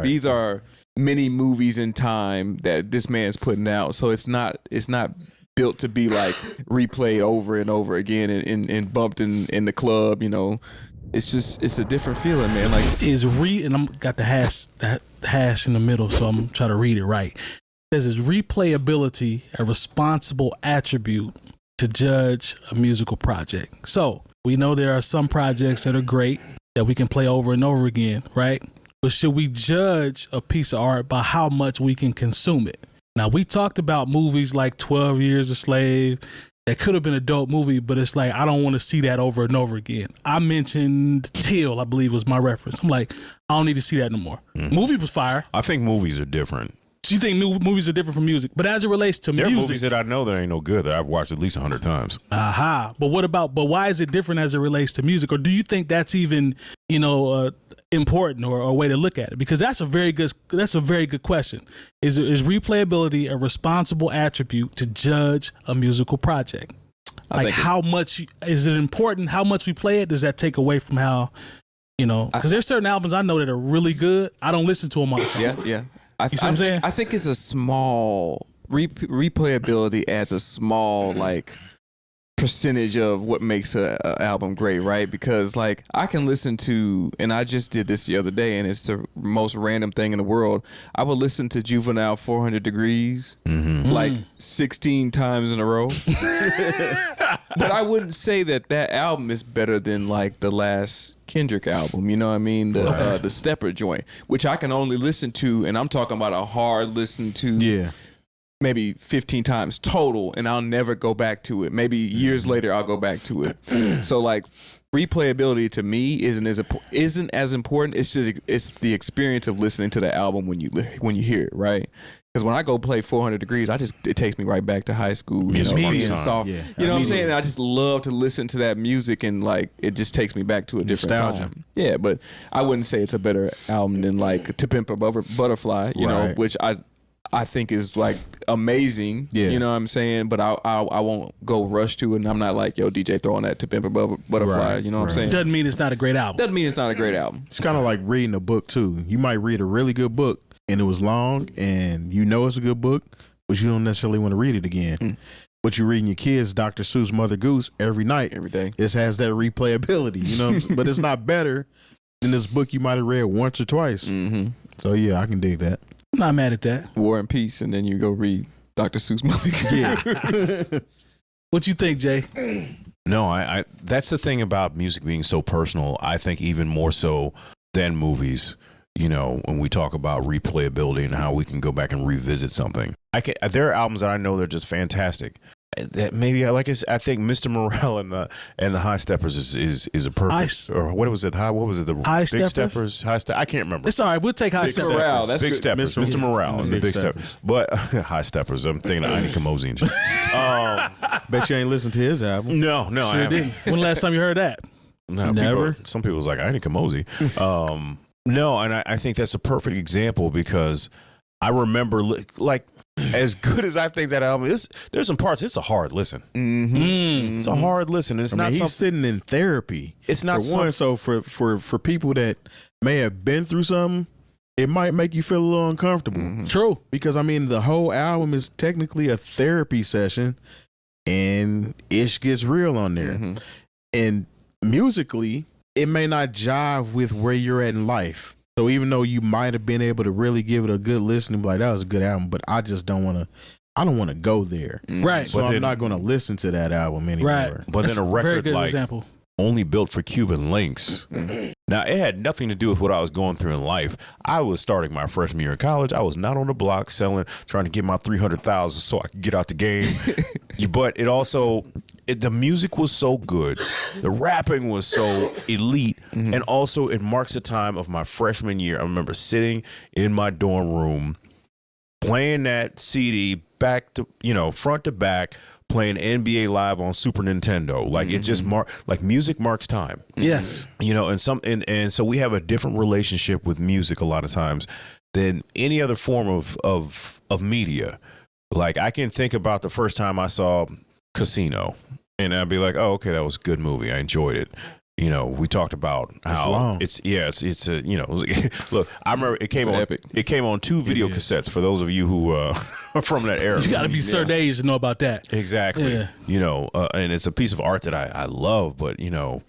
These are many movies in time that this man's putting out. So it's not built to be like replayed over and over again and bumped in the club, you know. It's a different feeling, man. Like and I'm got the hash in the middle, so I'm trying to read it right. It says, is replayability a responsible attribute to judge a musical project? So we know there are some projects that are great that we can play over and over again, right? But should we judge a piece of art by how much we can consume it? Now, we talked about movies like 12 Years a Slave. That could have been a dope movie, but it's like, I don't want to see that over and over again. I mentioned Till, I believe was my reference. I'm like, I don't need to see that no more. Movie was fire. I think movies are different. So you think movies are different from music? But as it relates to there music. There are movies that I know that ain't no good that I've watched at least 100 times. Aha. But why is it different as it relates to music? Or do you think that's even, important or a way to look at it? Because that's a very good question. Is replayability a responsible attribute to judge a musical project? How much is it important? How much we play it? Does that take away from how, because there's certain albums I know that are really good. I don't listen to them all the time. Yeah. You see what I'm saying? I think it's a small replayability adds a small percentage of what makes a album great, right? Because I can listen to, and I just did this the other day, and it's the most random thing in the world. I would listen to Juvenile 400 Degreez 16 times in a row. But I wouldn't say that album is better than the last Kendrick album, you know what I mean? The Stepper joint, which I can only listen to, and I'm talking about a hard listen to maybe 15 times total, and I'll never go back to it. Maybe years later I'll go back to it. So replayability to me isn't as important. It's the experience of listening to the album when you hear it, right? Because when I go play 400 Degreez, it takes me right back to high school. You know what I'm saying? And I just love to listen to that music, and it just takes me back to a different time. Yeah, but I wouldn't say it's a better album than To Pimp a Butterfly, you know, which I think is amazing. Yeah. You know what I'm saying? But I won't go rush to it, and I'm not yo, DJ throwing that To Pimp a Butterfly. You know what I'm saying? Doesn't mean it's not a great album. Doesn't mean it's not a great album. It's kind of like reading a book too. You might read a really good book and it was long, and it's a good book, but you don't necessarily want to read it again. But you're reading your kids Dr. Seuss Mother Goose every night. Every day. This has that replayability, you know what I'm saying? But it's not better than this book you might have read once or twice. Mm-hmm. So yeah, I can dig that. I'm not mad at that. War and Peace, and then you go read Dr. Seuss Mother Goose. Yeah. What you think, Jay? No, I that's the thing about music being so personal. I think even more so than movies. When we talk about replayability and how we can go back and revisit something, there are albums that I know they're just fantastic. That maybe I think Mr. Morale and the High Steppers is a perfect. Or what was it? What was it? The High Big Steppers. I can't remember. It's all right. We'll take High Steppers. Morale. That's Big good. Steppers. Mr. Morale and the Big Steppers. But High Steppers. I'm thinking of 𝐀𝐁𝐿𝐿𝐿𝐿𝐿 and shit. Bet you ain't listened to his album. No, I haven't. Didn't. When the last time you heard that? No, never. Some people was like 𝐀𝐁𝐿𝐿𝐿. No, and I think that's a perfect example because I remember as good as I think that album is, there's some parts it's a hard listen. It's a hard listen. It's not. He's sitting in therapy. It's not for one. So for people that may have been through something, it might make you feel a little uncomfortable. True, because the whole album is technically a therapy session, and ish gets real on there. And musically, it may not jive with where you're at in life. So even though you might have been able to really give it a good listen and be like, that was a good album, but I just don't want to go there. Right. So I'm not going to listen to that album anymore. Right. But then a record very good example. Only built for Cuban links. Now, it had nothing to do with what I was going through in life. I was starting my freshman year in college. I was not on the block trying to get my 300,000 so I could get out the game. But it also, the music was so good. The rapping was so elite. And also, it marks the time of my freshman year. I remember sitting in my dorm room, playing that CD back to, front to back, playing NBA Live on Super Nintendo. It just music marks time. Yes. And so we have a different relationship with music a lot of times than any other form of media. I can think about the first time I saw Casino, and I'd be like, oh, okay, that was a good movie. I enjoyed it. You know, we talked about how long. it's a, you know, look, I remember it came on epic. it came on 2 video cassettes for those of you who are from that era. You got to be certain age to know about that. Exactly. Yeah. You know, and it's a piece of art that I love, but you know,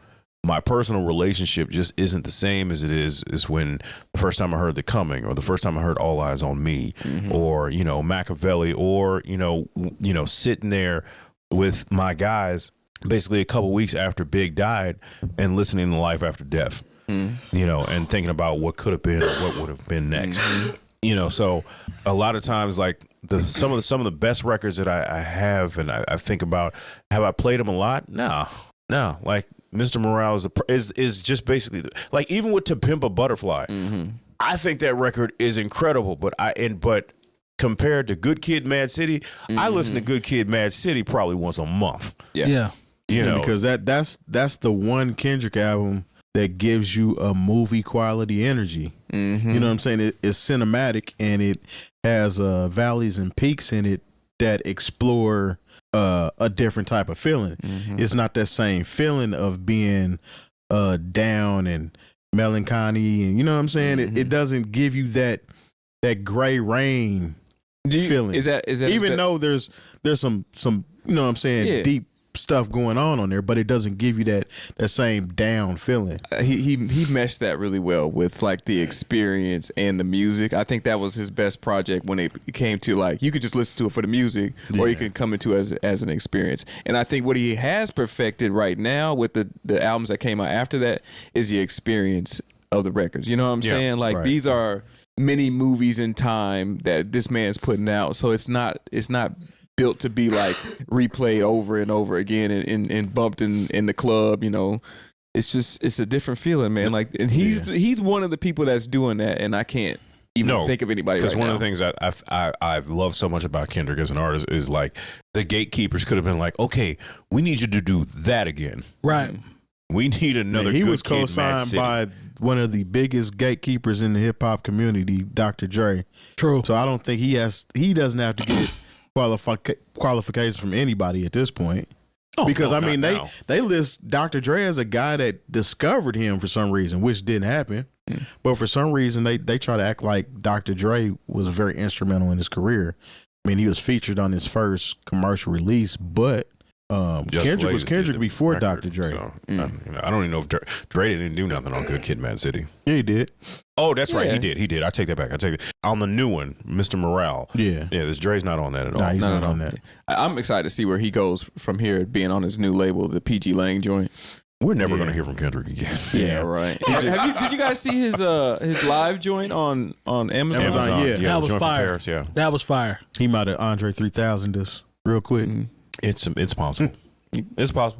my personal relationship just isn't the same as it is when the first time I heard The Coming, or the first time I heard All Eyes on Me, or you know, Machiavelli, or you know, sitting there with my guys basically a couple weeks after Big died and listening to Life After Death, you know, and thinking about what could have been or what would have been next. You know, so a lot of times, like some of the best records that I have, and I think about, have I played them a lot? No. Like Mr. Morale is just basically like, even with To Pimp a Butterfly, I think that record is incredible. But compared to Good Kid, Mad City, I listen to Good Kid, Mad City probably once a month. Yeah. You know, because that's the one Kendrick album that gives you a movie quality energy. You know what I'm saying? It's cinematic, and it has valleys and peaks in it that explore a different type of feeling. It's not that same feeling of being down and melancholy, and you know what I'm saying? It doesn't give you that gray rain feeling. Is that even though there's some you know what I'm saying, deep stuff going on there, but it doesn't give you that same down feeling. He meshed that really well with like the experience and the music. I think that was his best project when it came to like, you could just listen to it for the music, or you can come into it as an experience. And I think what he has perfected right now with the albums that came out after that is the experience of the records. You know what I'm saying? Like these are many movies in time that this man's putting out, so it's not built to be like replayed over and over again and bumped in the club. You know, it's a different feeling, man. Like, and he's one of the people that's doing that, and I can't even think of anybody. Because one of the things I've loved so much about Kendrick as an artist is like, the gatekeepers could have been like, okay, we need you to do that again, right? We need another. He Good was Kid, co-signed by one of the biggest gatekeepers in the hip hop community, Dr. Dre. True. So I don't think he doesn't have to get qualifications from anybody at this point. Because I mean, they list Dr. Dre as a guy that discovered him for some reason, which didn't happen. But for some reason, they try to act like Dr. Dre was very instrumental in his career. I mean, he was featured on his first commercial release, but Kendrick was Kendrick before Dr. Dre. So, I don't even know if Dre didn't do nothing on Good Kid, Mad City. Yeah, he did. Oh, that's right. He did. I take that back. On the new one, Mr. Morale. Yeah. This Dre's not on that at all. Nah, he's not on that. I'm excited to see where he goes from here, being on his new label, the PG Lang joint. We're never going to hear from Kendrick again. Yeah, right. Did you guys see his live joint on Amazon? Yeah. That was fire. Paris, yeah. That was fire. He might have Andre 3000 us real quick. It's possible. It's possible.